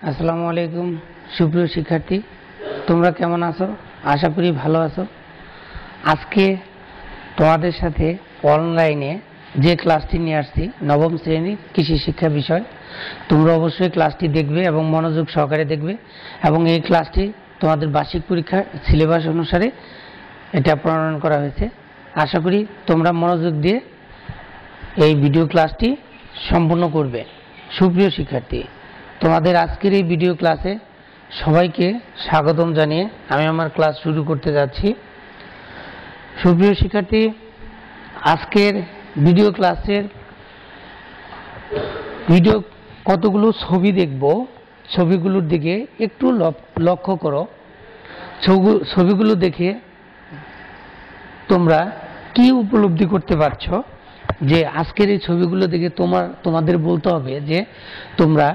আসসালামু আলাইকুম সুপ্রিয় শিক্ষার্থী, তোমরা কেমন আছো? আশা করি ভালো আছো। আজকে তোমাদের সাথে অনলাইনে যে ক্লাসটি নিয়ে আসছি নবম শ্রেণীর কৃষি শিক্ষা বিষয়, তোমরা অবশ্যই ক্লাসটি দেখবে এবং মনোযোগ সহকারে দেখবে। এবং এই ক্লাসটি তোমাদের বার্ষিক পরীক্ষার সিলেবাস অনুসারে এটা প্রণয়ন করা হয়েছে। আশা করি তোমরা মনোযোগ দিয়ে এই ভিডিও ক্লাসটি সম্পূর্ণ করবে। সুপ্রিয় শিক্ষার্থী, তোমাদের আজকের এই ভিডিও ক্লাসে সবাইকে স্বাগতম জানিয়ে আমি আমার ক্লাস শুরু করতে যাচ্ছি। সুপ্রিয় শিক্ষার্থী, আজকের ভিডিও ক্লাসের কতগুলো ছবি দেখব, ছবিগুলোর দিকে একটু লক্ষ্য করো। ছবিগুলো দেখে তোমরা কি উপলব্ধি করতে পারছো যে আজকের এই ছবিগুলো দেখে তোমাদের বলতে হবে যে তোমরা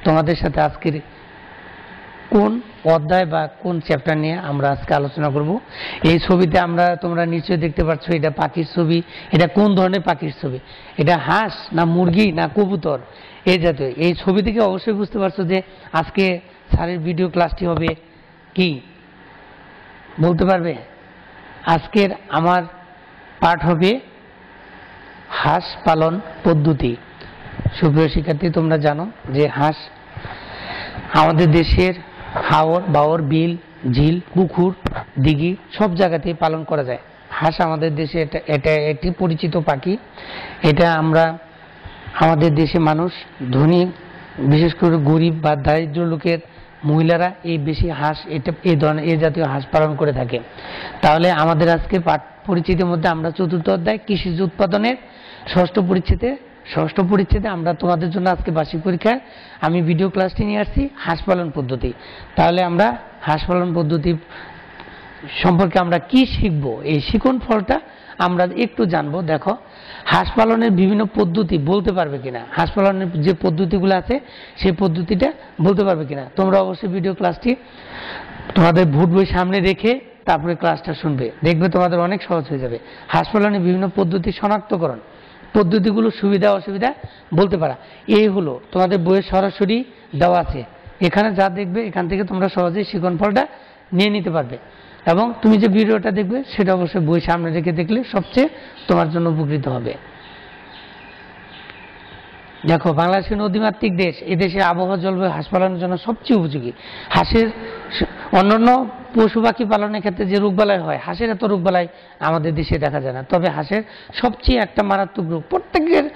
তোমাদের সাথে আজকের কোন অধ্যায় বা কোন চ্যাপ্টার নিয়ে আমরা আজকে আলোচনা করব। এই ছবিতে তোমরা নিশ্চয়ই দেখতে পাচ্ছ এটা পাখির ছবি। এটা কোন ধরনের পাখির ছবি? এটা হাঁস না মুরগি না কবুতর এই জাতীয়। এই ছবি থেকে অবশ্যই বুঝতে পারছো যে আজকে স্যারের ভিডিও ক্লাসটি হবে কি বলতে পারবে? আজকের আমার পাঠ হবে হাঁস পালন পদ্ধতি। সুপ্রিয় শিক্ষার্থী, তোমরা জানো যে হাঁস আমাদের দেশের হাওর বাওর বিল ঝিল পুকুর দিঘি সব জায়গাতেই পালন করা যায়। হাঁস আমাদের দেশে এটা একটি পরিচিত পাখি। এটা আমাদের দেশে মানুষ ধনী, বিশেষ করে গরিব বা দারিদ্র লোকের মহিলারা এই বেশি হাঁস এই জাতীয় হাঁস পালন করে থাকে। তাহলে আমাদের আজকে পাঠ পরিচিতির মধ্যে আমরা চতুর্থ অধ্যায় কৃষিজ উৎপাদনের ষষ্ঠ পরিচ্ছেদে আমরা তোমাদের জন্য আজকে বার্ষিক পরীক্ষায় আমি ভিডিও ক্লাসটি নিয়ে আসছি হাঁস পালন পদ্ধতি। তাহলে আমরা হাঁস পালন পদ্ধতি সম্পর্কে আমরা কি শিখব, এই শিখন ফলটা আমরা একটু জানবো। দেখো, হাঁস পালনের বিভিন্ন পদ্ধতি বলতে পারবে কিনা, হাঁস পালনের যে পদ্ধতিগুলো আছে সেই পদ্ধতিটা বলতে পারবে কিনা। তোমরা অবশ্যই ভিডিও ক্লাসটি তোমাদের ভোট বই সামনে রেখে তারপরে ক্লাসটা শুনবে, দেখবে তোমাদের অনেক সহজ হয়ে যাবে। হাঁস পালনের বিভিন্ন পদ্ধতি শনাক্তকরণ, পদ্ধতিগুলো সুবিধা অসুবিধা বলতে পারা, এই হলো তোমাদের বইয়ের সরাসরি দেওয়া আছে। এখানে যা দেখবে এখান থেকে তোমরা সহজেই শিখন ফলটা নিয়ে নিতে পারবে। এবং তুমি যে ভিডিওটা দেখবে সেটা অবশ্যই বই সামনে রেখে দেখলে সবচেয়ে তোমার জন্য উপকৃত হবে। দেখো, বাংলাদেশের নদীমাতৃক দেশ, এদেশে আবহাওয়া জলবায়ু হাঁস পালনের জন্য সবচেয়ে উপযোগী। হাঁসের অন্যান্য পশু পাখি পালনের ক্ষেত্রে যে রোগবালাই হয়, হাঁসের এত রোগবালাই আমাদের দেশে দেখা যায় না। তবে হাঁসের সবচেয়ে একটা মারাত্মক রোগ, প্রত্যেকের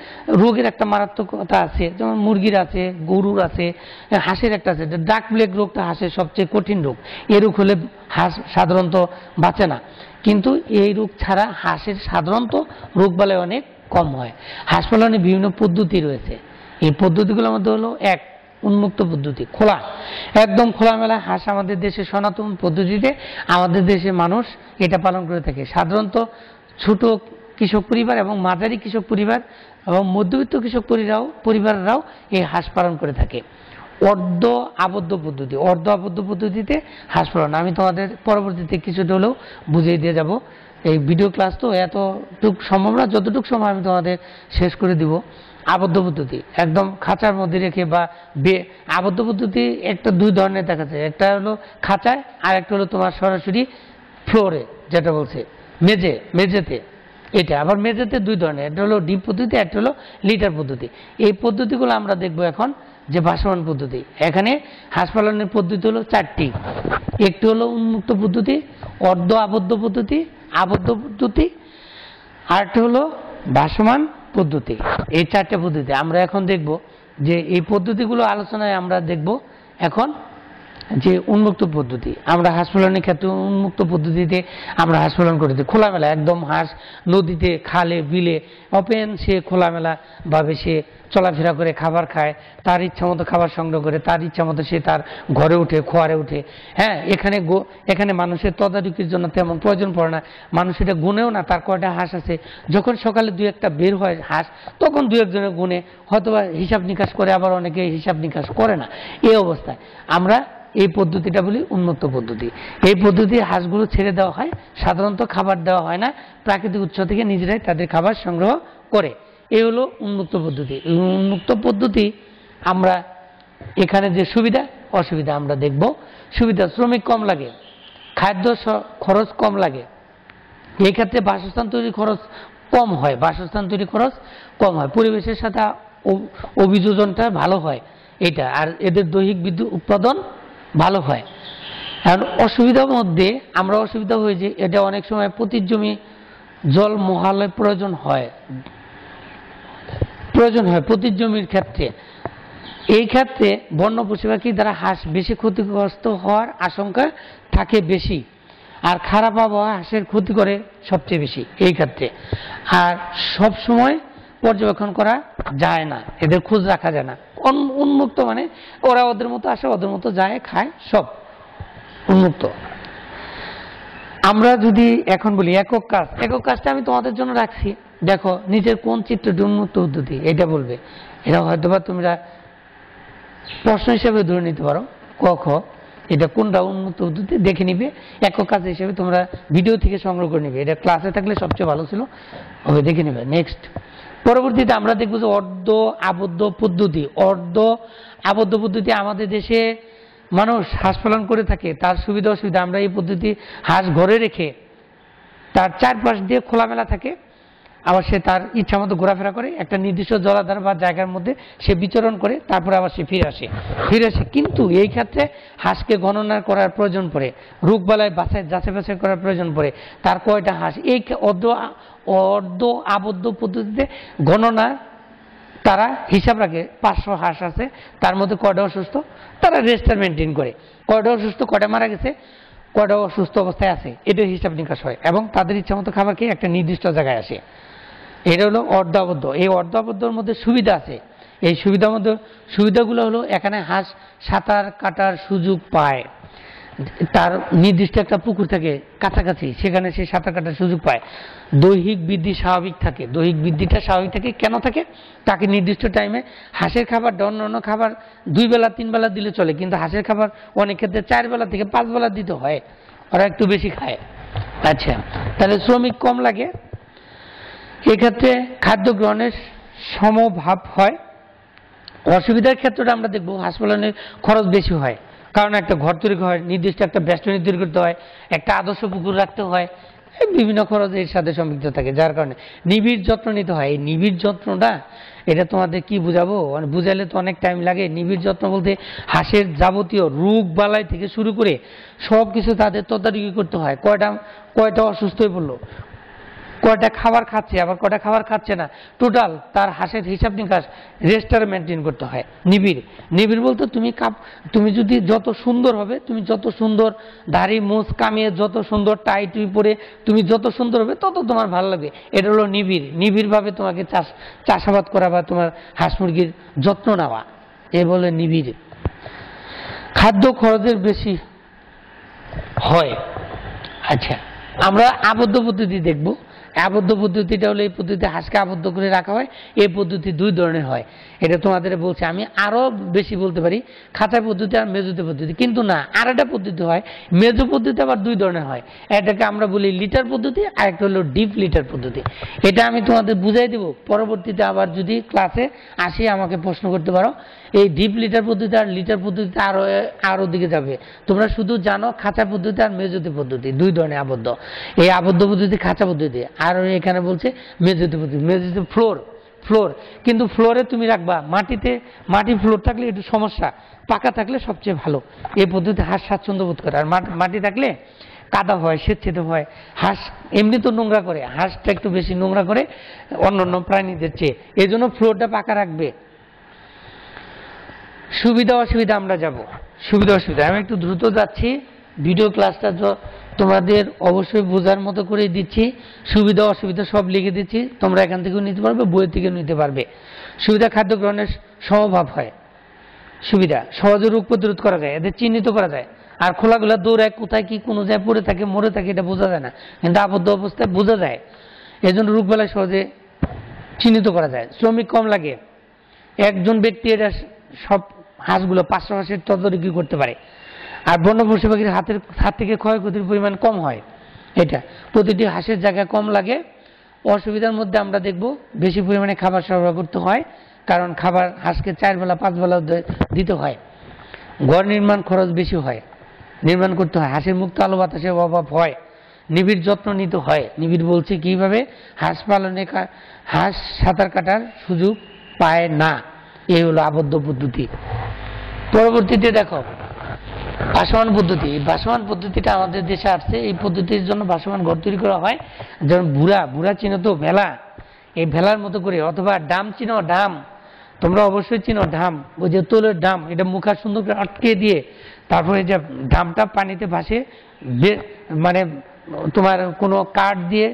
রোগের একটা মারাত্মকতা আছে, যেমন মুরগির আছে, গরুর আছে, হাঁসের একটা আছে। ডাক প্লেগ রোগটা হাঁসের সবচেয়ে কঠিন রোগ। এ রোগ হলে হাঁস সাধারণত বাঁচে না, কিন্তু এই রোগ ছাড়া হাঁসের সাধারণত রোগবালাই অনেক কম হয়। হাঁস পালনের বিভিন্ন পদ্ধতি রয়েছে। এই পদ্ধতিগুলোর মধ্যে হলো এক, উন্মুক্ত পদ্ধতি, একদম খোলামেলা হাঁস আমাদের দেশে সনাতন পদ্ধতিতে আমাদের দেশে মানুষ এটা পালন করে থাকে। সাধারণত ছোট কৃষক পরিবার এবং মাঝারি কৃষক পরিবার এবং মধ্যবিত্ত কৃষক পরিবাররাও এই হাঁস পালন করে থাকে। অর্ধ আবদ্ধ পদ্ধতিতে হাঁস পালন আমি তোমাদের পরবর্তীতে কিছুটা হলেও বুঝিয়ে দিয়ে যাব। এই ভিডিও ক্লাস তো এতটুকু সম্ভব না, যতটুকু সময় আমি তোমাদের শেষ করে দিব। আবদ্ধ পদ্ধতি একদম খাঁচার মধ্যে রেখে বা আবদ্ধ পদ্ধতি একটা দুই ধরনের দেখা যায়। একটা হলো খাঁচায়, আর একটা হলো তোমার সরাসরি ফ্লোরে, যেটা বলছে মেঝেতে। এটা আবার মেঝেতে দুই ধরনের, একটা হলো ডিপ পদ্ধতি, একটা হলো লিটার পদ্ধতি। এই পদ্ধতিগুলো আমরা দেখবো এখন যে ভাসমান পদ্ধতি। এখানে হাঁস পালনের পদ্ধতি হলো চারটি। একটি হলো উন্মুক্ত পদ্ধতি, অর্ধ আবদ্ধ পদ্ধতি, আবদ্ধ পদ্ধতি, আরেকটি হলো ভাসমান পদ্ধতি। এই চারটে পদ্ধতি আমরা এখন দেখব। যে এই পদ্ধতিগুলো আলোচনায় আমরা দেখব এখন যে উন্মুক্ত পদ্ধতি। আমরা হাঁস পালনের ক্ষেত্রে উন্মুক্ত পদ্ধতিতে আমরা হাঁস পালন করে দিই খোলামেলা, একদম হাঁস নদীতে খালে বিলে ওপেন সে খোলামেলা ভাবে সে চলাফেরা করে, খাবার খায়, তার ইচ্ছা মতো খাবার সংগ্রহ করে, তার ইচ্ছা মতো সে তার ঘরে উঠে, খোয়ারে উঠে। হ্যাঁ, এখানে মানুষের তদারকির জন্য তেমন প্রয়োজন পড়ে না। মানুষ এটা গুনেও না তার কয়টা হাঁস আছে। যখন সকালে দুই একটা বের হয় হাঁস, তখন দু একজনের গুনে হয়তোবা হিসাব নিকাশ করে, আবার অনেকে হিসাব নিকাশ করে না। এই অবস্থায় আমরা এই পদ্ধতিটা বলি উন্মুক্ত পদ্ধতি। এই পদ্ধতি হাঁসগুলো ছেড়ে দেওয়া হয়, সাধারণত খাবার দেওয়া হয় না, প্রাকৃতিক উৎস থেকে নিজেরাই তাদের খাবার সংগ্রহ করে। এই হলো উন্মুক্ত পদ্ধতি। উন্মুক্ত পদ্ধতি আমরা এখানে যে সুবিধা অসুবিধা আমরা দেখব। সুবিধা, শ্রমিক কম লাগে, খাদ্য খরচ কম লাগে, এই ক্ষেত্রে বাসস্থান তৈরি খরচ কম হয়, বাসস্থান তৈরি খরচ কম হয়, পরিবেশের সাথে অভিযোজনটা ভালো হয় এটা, আর এদের দৈহিক বিদ্যুৎ উৎপাদন ভালো হয়। এখন অসুবিধার মধ্যে আমরা অসুবিধা হয়ে যে এটা অনেক সময় প্রতি জমি জল মহালয় প্রয়োজন হয় প্রতি জমির ক্ষেত্রে। এই ক্ষেত্রে বন্য পশু পাখি দ্বারা হাঁস বেশি ক্ষতিগ্রস্ত হওয়ার আশঙ্কা থাকে বেশি, আর খারাপ আবহাওয়া হাঁসের ক্ষতি করে সবচেয়ে বেশি এই ক্ষেত্রে। আর সব সময় পর্যবেক্ষণ করা যায় না, এদের খোঁজ রাখা যায় না, উন্মুক্ত মানে ওরা ওদের মতো আসে, ওদের মতো যায়, খায়, সব উন্মুক্ত। আমরা যদি এখন বলি একক কাজ, একক কাজটা আমি তোমাদের জন্য রাখছি, দেখো নিজের কোন চিত্রটি উন্মুক্ত পদ্ধতি এটা বলবে। এটা হয়তোবা তোমরা প্রশ্ন হিসেবে ধরে নিতে পারো, ক খ এটা কোনটা উন্মুক্ত পদ্ধতি দেখে নিবে, একক কাজ হিসেবে তোমরা ভিডিও থেকে সংগ্রহ করে নিবে, এটা ক্লাসে থাকলে সবচেয়ে ভালো ছিল, ওই দেখে নিবে। নেক্সট পরবর্তীতে আমরা দেখবো যে অর্ধ আবদ্ধ পদ্ধতি। অর্ধ আবদ্ধ পদ্ধতি আমাদের দেশে মানুষ হাঁস পালন করে থাকে, তার সুবিধা অসুবিধা। আমরা এই পদ্ধতি হাঁস ঘরে রেখে তার চারপাশ দিয়ে খোলামেলা থাকে, আবার সে তার ইচ্ছা মতো ঘোরাফেরা করে, একটা নির্দিষ্ট জলাধার বা জায়গার মধ্যে সে বিচরণ করে, তারপরে আবার সে ফিরে আসে। কিন্তু এই ক্ষেত্রে হাঁসকে গণনা করার প্রয়োজন পড়ে, রোগবালাই যাচাই বাছাই করার প্রয়োজন পড়ে, তার কয়টা হাঁস। এই অর্ধ আবদ্ধ পদ্ধতিতে গণনা তারা হিসাব রাখে, 500 হাঁস আছে, তার মধ্যে কয়টা অসুস্থ, তারা রেজিস্টার মেনটেন করে, কয়টা অসুস্থ, কয়টা মারা গেছে, কয়টা অসুস্থ অবস্থায় আছে, এটা হিসাব নিকাশ হয়, এবং তাদের ইচ্ছা মতো খাবার খেয়ে একটা নির্দিষ্ট জায়গায় আসে। এটা হলো অর্ধ আবদ্ধ। এই অর্ধ আবদ্ধর মধ্যে সুবিধা আছে, এই সুবিধার মধ্যে সুবিধাগুলো হলো এখানে হাঁস সাঁতার কাটার সুযোগ পায়, তার নির্দিষ্ট একটা পুকুর থাকে কাছাকাছি, সেখানে সে সাঁতার কাটার সুযোগ পায়। দৈহিক বৃদ্ধি স্বাভাবিক থাকে, দৈহিক বৃদ্ধিটা স্বাভাবিক থাকে, কেন থাকে, তাকে নির্দিষ্ট টাইমে হাঁসের খাবারটা অন্য খাবার 2 বেলা 3 বেলা দিলে চলে, কিন্তু হাঁসের খাবার অনেক ক্ষেত্রে 4 বেলা থেকে 5 বেলা দিতে হয়, ওরা একটু বেশি খায়। আচ্ছা, তাহলে শ্রমিক কম লাগে, এক্ষেত্রে খাদ্য গ্রহণের সমভাব হয়। অসুবিধার ক্ষেত্রটা আমরা দেখবো হাঁস পালনের খরচ বেশি হয়, কারণ একটা ঘর তৈরি হয়, নির্দিষ্ট একটা বেষ্টনী তৈরি করতে হয়, একটা আদর্শ পুকুর রাখতে হয়, বিভিন্ন খরচ এর সাথে সম্পৃক্ত থাকে, যার কারণে নিবিড় যত্ন নিতে হয়। এই নিবিড় যত্নটা এটা তোমাদের কি বুঝাবো, মানে বুঝাইলে তো অনেক টাইম লাগে। নিবিড় যত্ন বলতে হাঁসের যাবতীয় রোগ বালাই থেকে শুরু করে সব কিছু তাদের তদারকি করতে হয়, কয়টা অসুস্থ হয়ে পড়লো, কয়টা খাবার খাচ্ছে, আবার কয়টা খাবার খাচ্ছে না, টোটাল তার হাঁসের হিসাব নিকাশ রেজিস্টার মেনটেন করতে হয়। নিবিড় বলতে তুমি যদি যত সুন্দর হবে, তুমি যত সুন্দর দাড়ি মুছ কামিয়ে যত সুন্দর টাই টুই পরে তুমি যত সুন্দর হবে, তত তোমার ভালো লাগবে। এটা হলো নিবিড়ভাবে তোমাকে চাষাবাদ করা বা তোমার হাঁস মুরগির যত্ন নেওয়া, এ বলে নিবিড়। খাদ্য খরচের বেশি হয়। আচ্ছা, আমরা আবদ্ধ পদ্ধতি দেখব। আবদ্ধ পদ্ধতিটা হলো এই পদ্ধতিতে হাঁসকে আবদ্ধ করে রাখা হয়। এই পদ্ধতি 2 ধরনের হয়, এটা তোমাদের বলছি। আমি আরো বেশি বলতে পারি, খাঁচা পদ্ধতি আর মেজুতে পদ্ধতি, কিন্তু না, আর একটা পদ্ধতি হয় মেজু পদ্ধতি, আবার 2 ধরনের হয়। এটাকে আমরা বলি লিটার পদ্ধতি, আর একটা হলো ডিপ লিটার পদ্ধতি। এটা আমি তোমাদের বুঝাই দেব পরবর্তীতে, আবার যদি ক্লাসে আসি আমাকে প্রশ্ন করতে পারো। এই ডিপ লিটার পদ্ধতি আর লিটার পদ্ধতিতে আরো দিকে যাবে। তোমরা শুধু জানো খাঁচা পদ্ধতি আর মেজুতে পদ্ধতি, 2 ধরনের আবদ্ধ। এই আবদ্ধ পদ্ধতি খাঁচা পদ্ধতি, আর এখানে বলছে মেজুতে পদ্ধতি। মেজুতে ফ্লোর, কিন্তু ফ্লোরে তুমি রাখবা মাটি ফ্লোর থাকলে একটু সমস্যা, পাকা থাকলে সবচেয়ে ভালো। এই পদ্ধতিতে হাঁস স্বাচ্ছন্দ্য বোধ করে। আর মাটি থাকলে কাদা হয়, স্বেচ্ছেতে হয়, হাঁস এমনি তো নোংরা করে, হাঁসটা একটু বেশি নোংরা করে অন্যান্য প্রাণীদের চেয়ে, এই জন্য ফ্লোরটা পাকা রাখবে। সুবিধা অসুবিধা আমরা যাব। সুবিধা অসুবিধা আমি একটু দ্রুত যাচ্ছি, ভিডিও ক্লাসটা তোমাদের অবশ্যই বোঝার মতো করে দিচ্ছি। সুবিধা অসুবিধা সব লিখে দিচ্ছি, তোমরা এখান থেকেও নিতে পারবে, বই থেকেও নিতে পারবে। সুবিধা, খাদ্য গ্রহণের সমভাব হয়। সুবিধা, সহজে রোগ প্রতিরোধ করা যায়, এদের চিহ্নিত করা যায়। আর খোলাগুলা দৌড়ায়, কোথায় কি কোন জায়গায় পড়ে থাকে মরে থাকে এটা বোঝা যায় না, কিন্তু আবদ্ধ অবস্থায় বোঝা যায়। এই জন্য রোগবালাই সহজে চিহ্নিত করা যায়। শ্রমিক কম লাগে, একজন ব্যক্তি এটা সব হাঁসগুলো 500 হাঁসের তদারকি করতে পারে। আর বন্য পশু পাখির হাত থেকে ক্ষয়ক্ষতির পরিমাণ কম হয়। এটা প্রতিটি হাঁসের জায়গা কম লাগে। অসুবিধার মধ্যে আমরা দেখব বেশি পরিমাণে খাবার সরবরাহ করতে হয়, কারণ খাবার হাঁসকে 4 বেলা 5 বেলা দিতে হয়, ঘর নির্মাণ খরচ বেশি হয়, নির্মাণ করতে হয়, হাঁসের মুক্ত আলো বাতাসের অভাব হয়, নিবিড় যত্ন নিতে হয়। নিবিড় বলছে কিভাবে, হাঁস পালনে হাঁস সাঁতার কাটার সুযোগ পায় না, এই হলো আবদ্ধ পদ্ধতি। পরবর্তীতে দেখো ভাসমান পদ্ধতি। এই ভাসমান পদ্ধতিটা আমাদের দেশে আসছে। এই পদ্ধতির জন্য ভাসমান ঘর তৈরি করা হয়, যেমন বুড়া চিনো তো, ভেলা, এই ভেলার মতো করে, অথবা ডাম চিনো, ডাম তোমরা অবশ্যই চিনো, ডাম ওই যে তৈলের ডাম, এটা মুখা সুন্দর করে আটকে দিয়ে তারপরে যে ডামটা পানিতে ভাসে, মানে তোমার কোনো কাঠ দিয়ে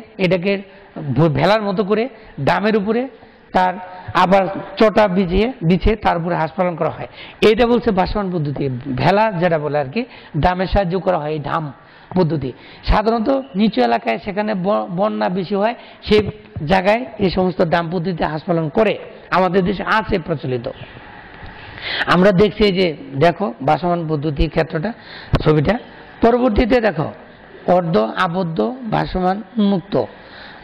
ভেলার মতো করে ডামের উপরে তার আবার চটা বিছিয়ে তার উপরে হাঁস পালন করা হয়। এইটা বলছে ভাসমান পদ্ধতি। ভেলা যেটা বলে আর কি, ডামের সাহায্য করা হয়, এই ডাম পদ্ধতি। সাধারণত নিচু এলাকায়, সেখানে বন্যা বেশি হয়, সেই জায়গায় এই সমস্ত ডাম পদ্ধতিতে হাঁস পালন করে, আমাদের দেশে আছে প্রচলিত। আমরা দেখছি যে দেখো ভাসমান পদ্ধতির ক্ষেত্রটা, ছবিটা। পরবর্তীতে দেখো অর্ধ আবদ্ধ, ভাসমান, উন্মুক্ত।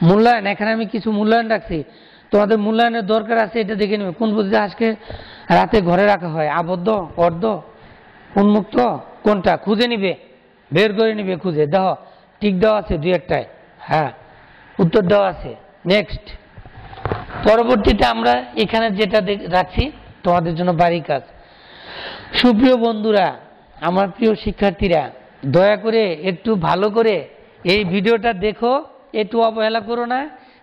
মূল্যায়ন, এখানে আমি কিছু মূল্যায়ন রাখছি, তোমাদের মূল্যায়নের দরকার আছে, এটা দেখে নেবে কোন পদ্ধতিতে আজকে রাতে ঘরে রাখা হয়, আবদ্ধ, অর্ধ, উন্মুক্ত, কোনটা খুঁজে নিবে, বের করে নিবে, খুঁজে দেখো টিক দেওয়া আছে 2-1টায়, হ্যাঁ উত্তর দেওয়া আছে। নেক্সট, পরবর্তীতে আমরা এখানে যেটা রাখছি তোমাদের জন্য বাড়ি কাজ। সুপ্রিয় বন্ধুরা, আমার প্রিয় শিক্ষার্থীরা, দয়া করে একটু ভালো করে এই ভিডিওটা দেখো, একটু অবহেলা করো না।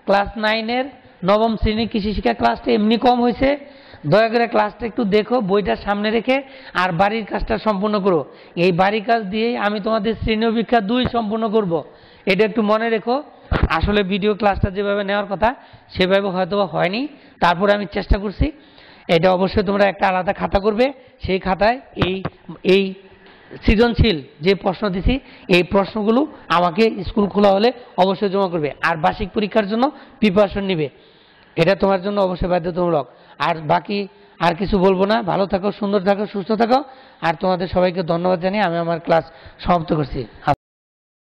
ক্লাস 9-এর নবম শ্রেণী কৃষি শিক্ষা ক্লাসটা এমনি কম হয়েছে, দয়া করে ক্লাসটা একটু দেখো, বইটা সামনে রেখে, আর বাড়ির কাজটা সম্পূর্ণ করো। এই বাড়ির কাজ দিয়েই আমি তোমাদের শ্রেণী পরীক্ষা 2 সম্পূর্ণ করব, এটা একটু মনে রেখো। আসলে ভিডিও ক্লাসটা যেভাবে নেওয়ার কথা সেভাবে হয়তো হয়নি, তারপরে আমি চেষ্টা করছি। এটা অবশ্যই তোমরা একটা আলাদা খাতা করবে, সেই খাতায় এই সৃজনশীল যে প্রশ্ন দিছি, এই প্রশ্নগুলো আমাকে স্কুল খোলা হলে অবশ্যই জমা করবে, আর বার্ষিক পরীক্ষার জন্য প্রিপারেশন নিবে, এটা তোমার জন্য অবশ্যই বাধ্যতামূলক। আর বাকি আর কিছু বলবো না। ভালো থাকো, সুন্দর থাকো, সুস্থ থাকো, আর তোমাদের সবাইকে ধন্যবাদ জানিয়ে আমি আমার ক্লাস সমাপ্ত করছি।